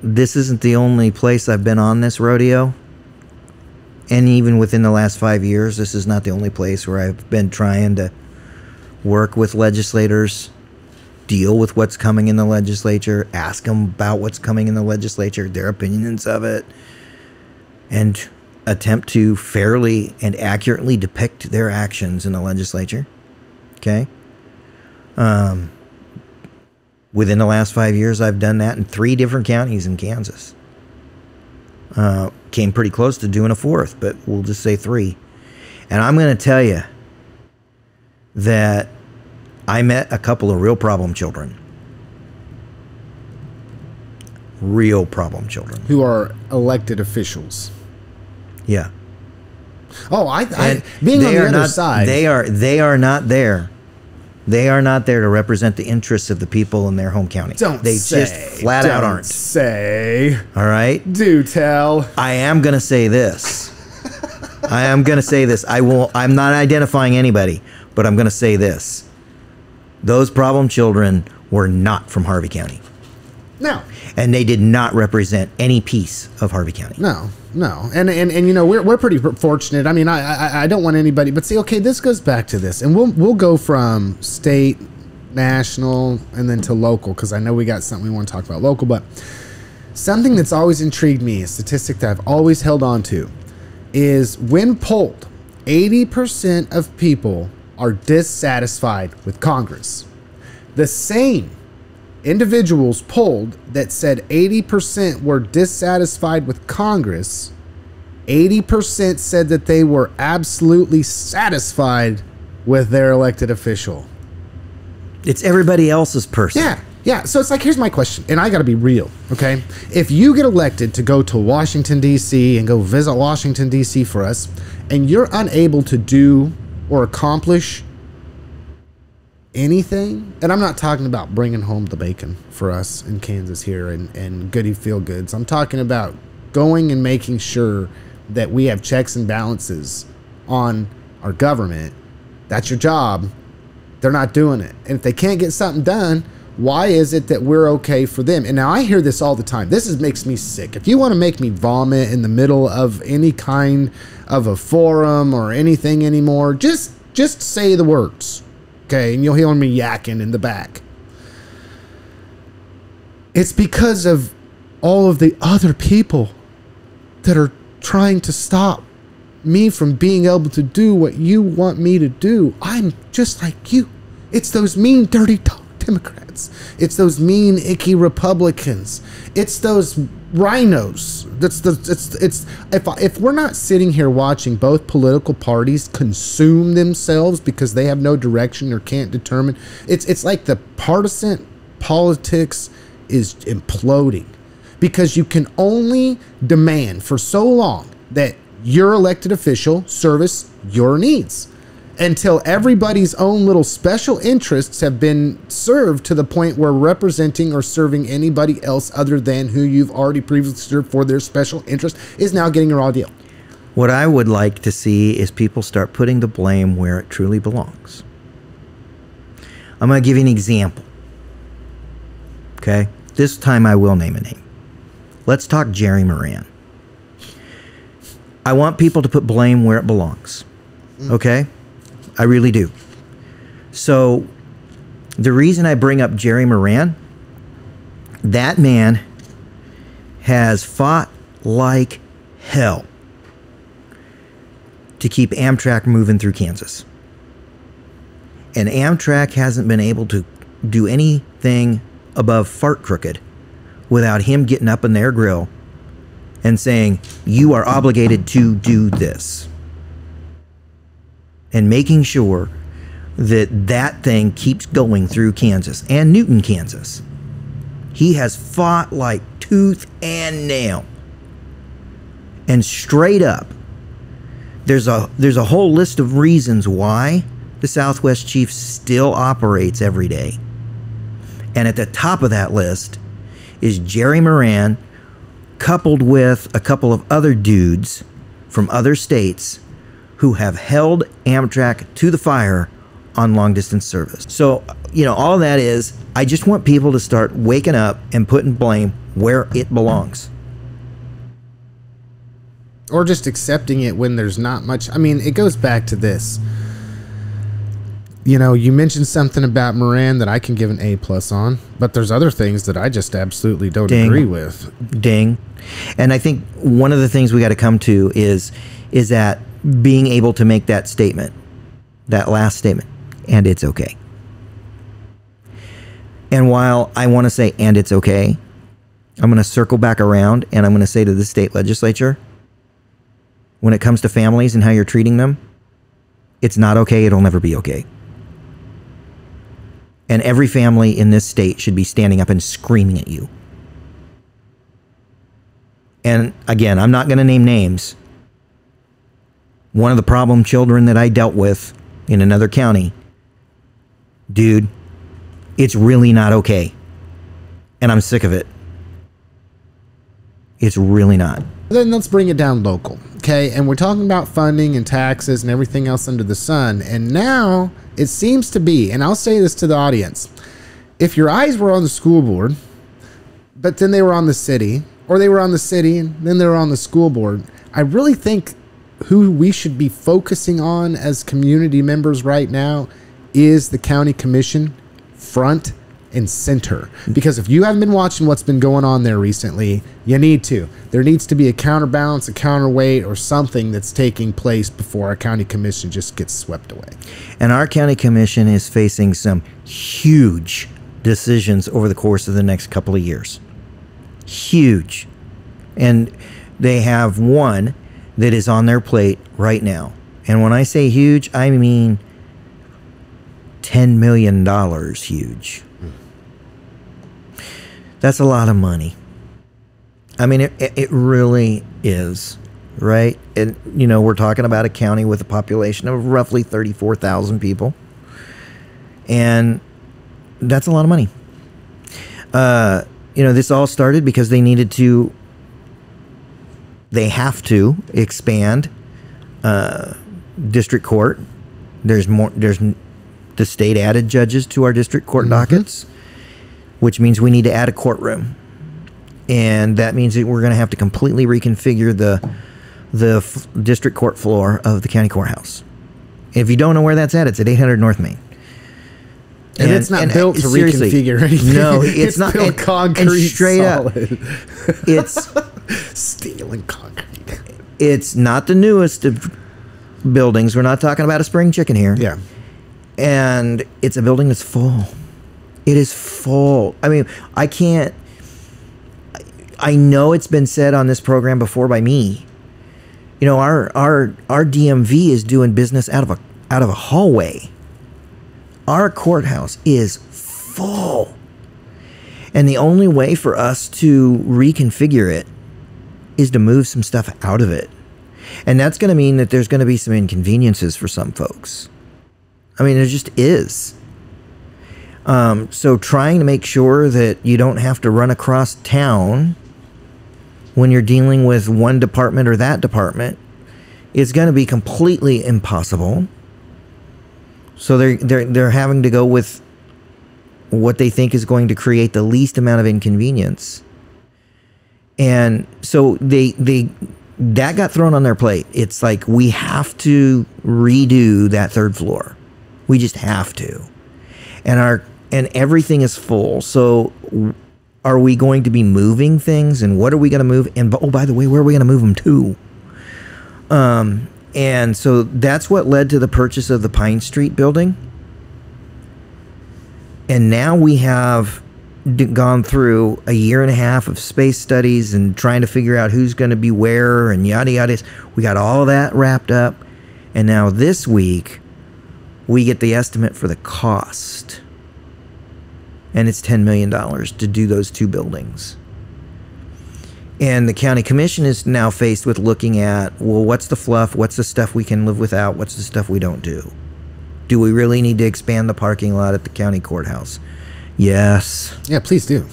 this isn't the only place I've been on this rodeo. And even within the last 5 years, this is not the only place where I've been trying to work with legislators, deal with what's coming in the legislature, ask them about what's coming in the legislature, their opinions of it, and attempt to fairly and accurately depict their actions in the legislature. Okay? Within the last 5 years, I've done that in 3 different counties in Kansas. Came pretty close to doing a 4th, but we'll just say 3. And I'm going to tell you that I met a couple of real problem children. Real problem children. Who are elected officials. Yeah. Oh, being on the other side. They are not there. They are not there to represent the interests of the people in their home county. They just flat out aren't. Say. All right? Do tell. I am going to say this. I'm not identifying anybody, but I'm going to say this. Those problem children were not from Harvey County. No. And they did not represent any piece of Harvey County. No. And you know, we're pretty fortunate. I mean, I don't want anybody, but see, okay, this goes back to this. And we'll go from state, national, and then to local, because I know we got something we want to talk about local, but something that's always intrigued me, a statistic that I've always held on to, is when polled, 80% of people are dissatisfied with Congress. The same individuals polled that said 80% were dissatisfied with Congress, 80% said that they were absolutely satisfied with their elected official. It's everybody else's person. Yeah. So it's like, here's my question, and I got to be real, okay? If you get elected to go to Washington, D.C. and go visit Washington, D.C. for us, and you're unable to do or accomplish anything, and I'm not talking about bringing home the bacon for us in Kansas here and goody feel goods. I'm talking about going and making sure that we have checks and balances on our government. That's your job. They're not doing it. And if they can't get something done, why is it that we're okay for them? And now I hear this all the time. This makes me sick. If you want to make me vomit in the middle of any kind of a forum or anything anymore, just say the words. Okay, and you'll hear me yakking in the back. It's because of all of the other people that are trying to stop me from being able to do what you want me to do. I'm just like you. It's those mean, dirty Democrats. It's those mean, icky Republicans. It's those rhinos. If we're not sitting here watching both political parties consume themselves because they have no direction or can't determine, it's like the partisan politics is imploding, because you can only demand for so long that your elected official service your needs. until everybody's own little special interests have been served to the point where representing or serving anybody else other than who you've already previously served for their special interest is now getting a raw deal. What I would like to see is people start putting the blame where it truly belongs. I'm going to give you an example. Okay? This time I will name a name. Let's talk Jerry Moran. I want people to put blame where it belongs. Okay? I really do. So, the reason I bring up Jerry Moran, that man has fought like hell to keep Amtrak moving through Kansas. And Amtrak hasn't been able to do anything above fart crooked without him getting up in their grill and saying, you are obligated to do this. And making sure that that thing keeps going through Kansas and Newton, Kansas. He has fought like tooth and nail. And straight up, there's a whole list of reasons why the Southwest Chief still operates every day. And at the top of that list is Jerry Moran, coupled with a couple of other dudes from other states who have held Amtrak to the fire on long distance service. So, all that is, I just want people to start waking up and putting blame where it belongs. Or just accepting it when there's not much. I mean, it goes back to this. You mentioned something about Moran that I can give an A+ on, but there's other things that I just absolutely don't agree with. Ding. And I think one of the things we got to come to is that being able to make that statement, that last statement, and it's okay. And while I want to say, and it's okay, I'm going to circle back around and I'm going to say to the state legislature, when it comes to families and how you're treating them, it's not okay. It'll never be okay. And every family in this state should be standing up and screaming at you. And again, I'm not going to name names. One of the problem children that I dealt with in another county, dude, it's really not okay. And I'm sick of it. It's really not. Then let's bring it down local, okay? And we're talking about funding and taxes and everything else under the sun. And now it seems to be, and I'll say this to the audience, if your eyes were on the school board, but then they were on the city, or they were on the city and then they were on the school board, I really think who we should be focusing on as community members right now is the county commission, front and center. Because if you haven't been watching what's been going on there recently, you need to. There needs to be a counterbalance, a counterweight, or something that's taking place before our county commission just gets swept away. And our county commission is facing some huge decisions over the course of the next couple of years. Huge. And they have one that is on their plate right now. And when I say huge, I mean $10 million huge. That's a lot of money. I mean, it really is, right? And, we're talking about a county with a population of roughly 34,000 people. And that's a lot of money. This all started because they have to expand district court. There's the state added judges to our district court dockets, which means we need to add a courtroom. And that means that we're going to have to completely reconfigure the district court floor of the county courthouse. If you don't know where that's at, it's at 800 North Main. And it's not built to reconfigure anything. No, it's not. Built concrete, and straight solid. up, it's steel and concrete. It's not the newest of buildings. We're not talking about a spring chicken here. Yeah. And it's a building that's full. It is full. I mean, I know it's been said on this program before by me. Our DMV is doing business out of a hallway. Our courthouse is full. And the only way for us to reconfigure it is to move some stuff out of it. And that's going to mean that there's going to be some inconveniences for some folks. I mean, there just is. So trying to make sure that you don't have to run across town when you're dealing with one department or that department is going to be completely impossible. So they're having to go with what they think is going to create the least amount of inconvenience. And so that got thrown on their plate. It's like, we have to redo that third floor. We just have to. And everything is full. So are we going to be moving things, and what are we going to move? And oh, by the way, where are we going to move them to? And so that's what led to the purchase of the Pine Street building. And now we have gone through a year and a half of space studies and trying to figure out who's going to be where and yada yada. We got all that wrapped up. And now this week, we get the estimate for the cost. And it's $10 million to do those two buildings. And the county commission is now faced with looking at, well, what's the fluff? What's the stuff we can live without? What's the stuff we don't do? Do we really need to expand the parking lot at the county courthouse? Yes. Yeah, please do.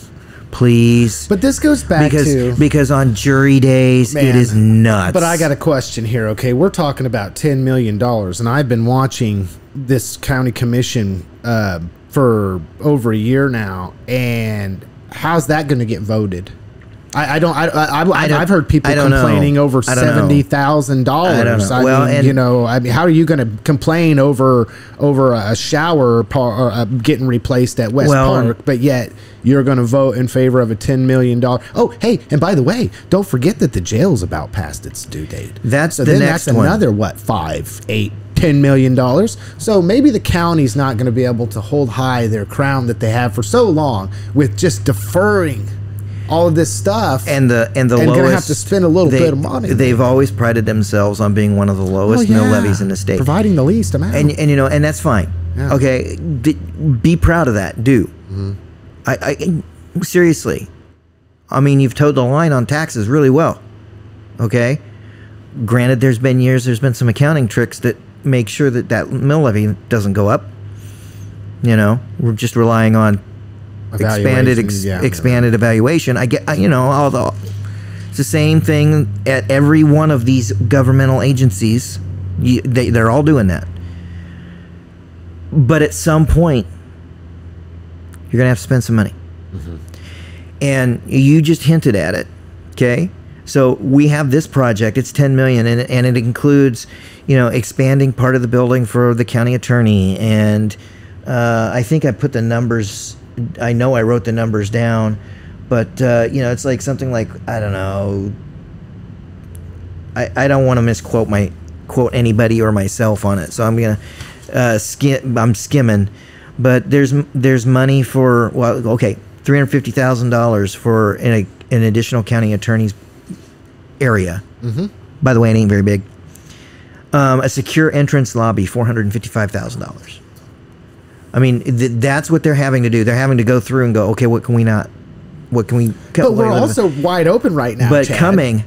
Please. But this goes back because on jury days, it is nuts. But I got a question here, okay? We're talking about $10 million, and I've been watching this county commission for over a year now, and how's that going to get voted? I've heard people complaining over $70,000. I mean, how are you going to complain over a shower getting replaced at West Park, but yet you're going to vote in favor of a $10 million? Oh, hey, and by the way, don't forget that the jail's about past its due date. That's another what, $5, $8, $10 million. So maybe the county's not going to be able to hold high their crown that they have for so long with just deferring all of this stuff, and lowest, gonna have to spend a little bit of money. They've always prided themselves on being one of the lowest mill levies in the state, providing the least amount. And you know, and that's fine. Yeah. Okay, be proud of that. Do I seriously? I mean, you've towed the line on taxes really well. Okay, granted, there's been some accounting tricks that make sure that mill levy doesn't go up. You know, we're just relying on expanded evaluation. I get, although it's the same thing at every one of these governmental agencies. They're all doing that. But at some point, you're going to have to spend some money. And you just hinted at it. Okay. So we have this project. It's $10 million, and it includes, expanding part of the building for the county attorney. And I think I put the numbers. I know I wrote the numbers down, but it's like something like, I don't know. I don't want to misquote anybody or myself on it, so I'm gonna I'm skimming. But there's money for $350,000 for an additional county attorney's area. By the way, it ain't very big. A secure entrance lobby, $455,000. I mean, that's what they're having to do. They're having to go through and go, okay, what can we cut? But we're also wide open right now. But Chad. coming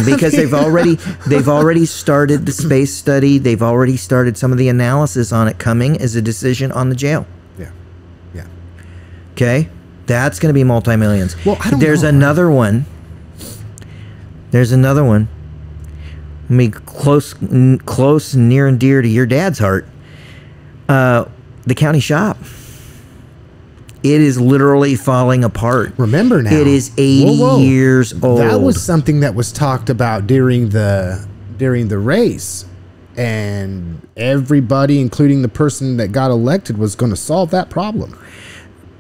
because they've already started the space study. They've already started some of the analysis on it. Coming is a decision on the jail. Yeah. Okay, that's going to be multi-millions. Well, There's another one. There's another one. I mean, close, near and dear to your dad's heart. The county shop. It is literally falling apart. Remember now. It is 80 years old. That was something that was talked about during the race. And everybody, including the person that got elected, was going to solve that problem.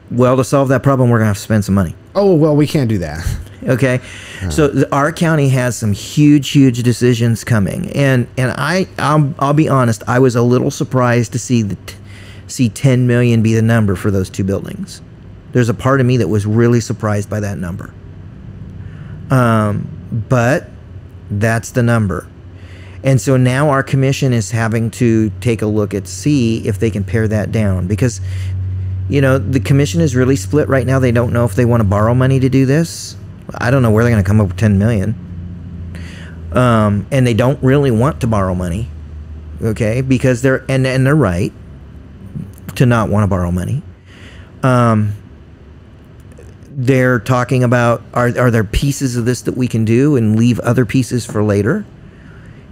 Well, to solve that problem, we're going to have to spend some money. Oh, well, we can't do that. Okay. So our county has some huge decisions coming. And I'll be honest, I was a little surprised to see $10 million be the number for those two buildings. There's a part of me that was really surprised by that number. But that's the number. And so now our commission is having to take a look at see if they can pare that down, because the commission is really split right now. They don't know if they want to borrow money to do this. I don't know where they're going to come up with $10 million. And they don't really want to borrow money. Okay, because they're right. to not want to borrow money. They're talking about, are there pieces of this that we can do and leave other pieces for later?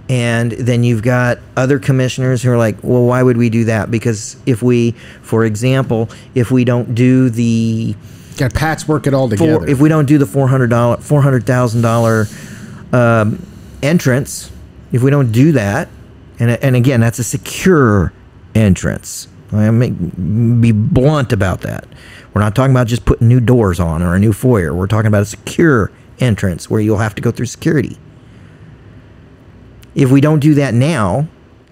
And then you've got other commissioners who are like, well, why would we do that? Because if we, for example, if we don't do the... Got to patchwork it all together. If we don't do the $400,000 entrance, if we don't do that, and again, that's a secure entrance. I mean, be blunt about that. We're not talking about just putting new doors on or a new foyer. We're talking about a secure entrance where you'll have to go through security. If we don't do that now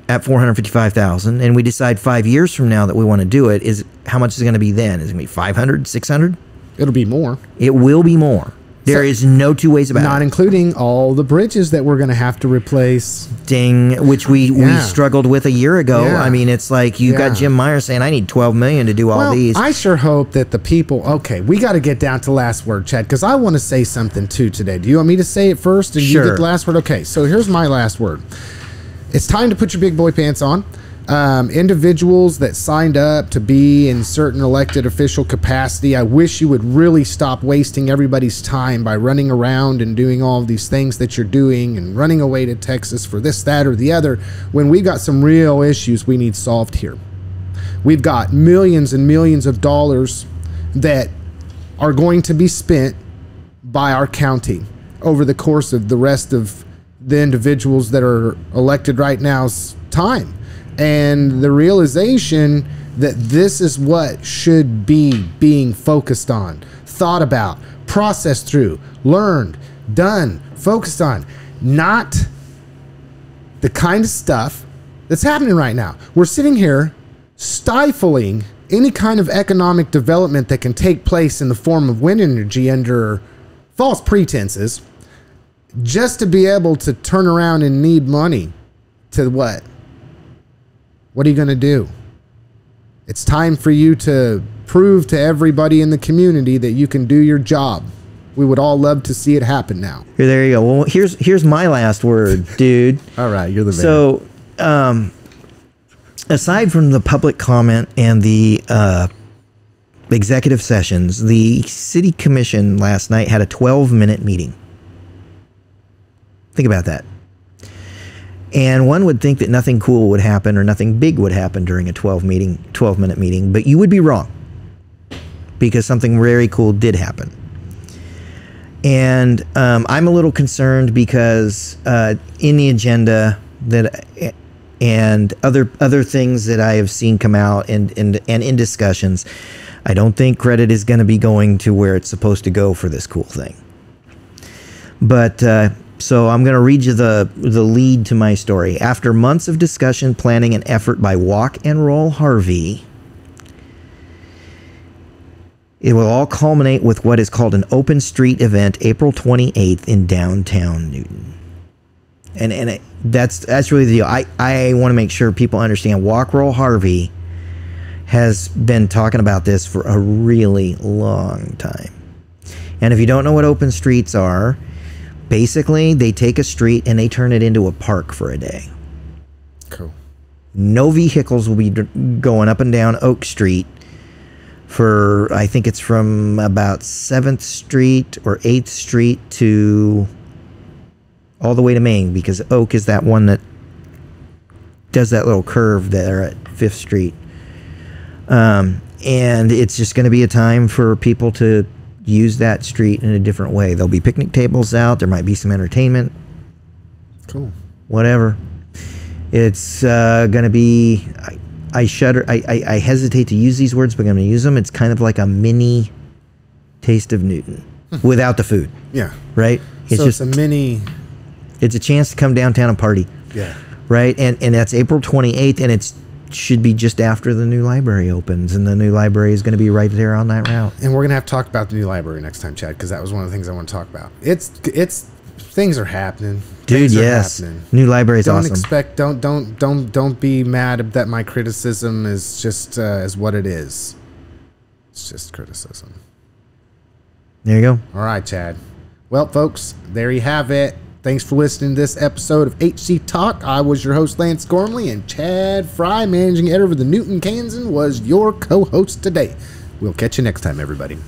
at $455,000 and we decide 5 years from now that we want to do it, how much is it going to be then? Is it going to be 500, 600? It'll be more. It will be more. There is no two ways about it. Not including all the bridges that we're going to have to replace. Ding, which we struggled with a year ago. Yeah. I mean, it's like you got Jim Meyer saying, I need $12 million to do all these. I sure hope that the people... Okay, we got to get down to last word, Chad, because I want to say something too today. Do you want me to say it first and you get the last word? Okay, so here's my last word. It's time to put your big boy pants on. Individuals that signed up to be in certain elected official capacity, I wish you would really stop wasting everybody's time by running around and doing all of these things that you're doing and running away to Texas for this, that, or the other, when we got some real issues we need solved here. We've got millions and millions of dollars that are going to be spent by our county over the course of the rest of the individuals that are elected right now's time. And the realization that this is what should be being focused on, thought about, processed through, learned, done, focused on, not the kind of stuff that's happening right now. We're sitting here stifling any kind of economic development that can take place in the form of wind energy under false pretenses, just to be able to turn around and need money to what? What are you going to do? It's time for you to prove to everybody in the community that you can do your job. We would all love to see it happen now. There you go. Well, here's my last word, dude. All right, you're the man. So, aside from the public comment and the executive sessions, the city commission last night had a 12-minute meeting. Think about that. And one would think that nothing cool would happen or nothing big would happen during a 12-minute meeting, but you would be wrong, because something very cool did happen. And I'm a little concerned because in the agenda that and other things that I have seen come out and in discussions, I don't think credit is going to be going to where it's supposed to go for this cool thing. But so I'm going to read you the lead to my story. After months of discussion, planning, and effort by Walk and Roll Harvey, it will all culminate with what is called an open street event, April 28th in downtown Newton. And that's really the deal. I want to make sure people understand Walk Roll Harvey has been talking about this for a really long time. And if you don't know what open streets are, basically, they take a street and they turn it into a park for a day. Cool. No vehicles will be going up and down Oak Street for, I think it's from about 7th Street or 8th Street to all the way to Main, because Oak is that one that does that little curve there at 5th Street. And it's just going to be a time for people to use that street in a different way. There'll be picnic tables out. There might be some entertainment. Cool. Whatever. It's going to be... I shudder. I hesitate to use these words, but I'm going to use them. It's kind of like a mini Taste of Newton without the food. Yeah. Right? It's just a mini... It's a chance to come downtown and party. Yeah. Right? And that's April 28th, and it's should be just after the new library opens, and the new library is going to be right there on that route. And we're going to have to talk about the new library next time, Chad, because that was one of the things I want to talk about. It's things are happening. Dude, yes. New library is awesome. Don't be mad that my criticism is just is what it is. It's just criticism. There you go. All right, Chad. Well, folks, there you have it. Thanks for listening to this episode of HC Talk. I was your host, Lance Gormley, and Chad Fry, managing editor of the Newton Kansan, was your co-host today. We'll catch you next time, everybody.